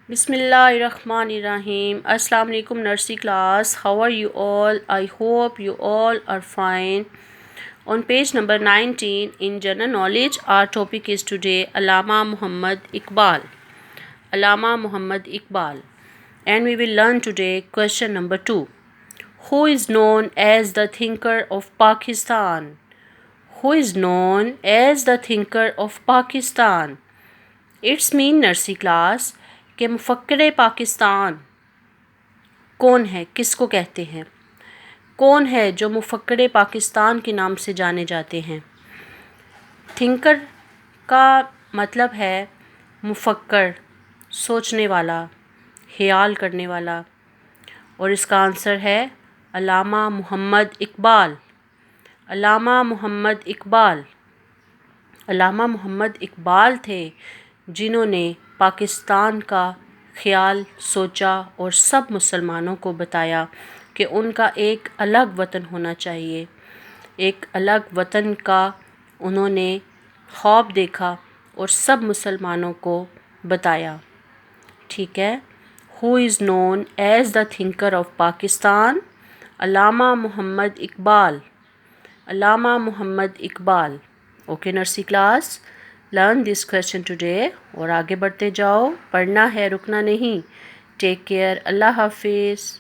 Bismillahirrahmanirrahim. Assalamu alaikum nursery class. How are you all? I hope you all are fine. On page number 19 in general knowledge, our topic is today Allama Muhammad Iqbal. Allama Muhammad Iqbal. And we will learn today question number 2. Who is known as the thinker of Pakistan? Who is known as the thinker of Pakistan? It's mean nursery class के मुफक्किर पाकिस्तान कौन है, किसको कहते हैं, कौन है जो मुफक्किर पाकिस्तान के नाम से जाने जाते हैं। थिंकर का मतलब है मुफक्कर, सोचने वाला, ख्याल करने वाला, और इसका आंसर है अल्लामा मुहम्मद इकबाल। अल्लामा मुहम्मद इकबाल। अल्लामा मुहम्मद इकबाल थे जिन्होंने पाकिस्तान का ख्याल सोचा और सब मुसलमानों को बताया कि उनका एक अलग वतन होना चाहिए। एक अलग वतन का उन्होंने ख्वाब देखा और सब मुसलमानों को बताया। ठीक है। Who is known as the thinker of Pakistan? Allama Muhammad Iqbal. Allama Muhammad Iqbal. Okay nursery class, learn this question today और आगे बढ़ते जाओ। पढ़ना है, रुकना नहीं। Take care. अल्लाह हाफिज़।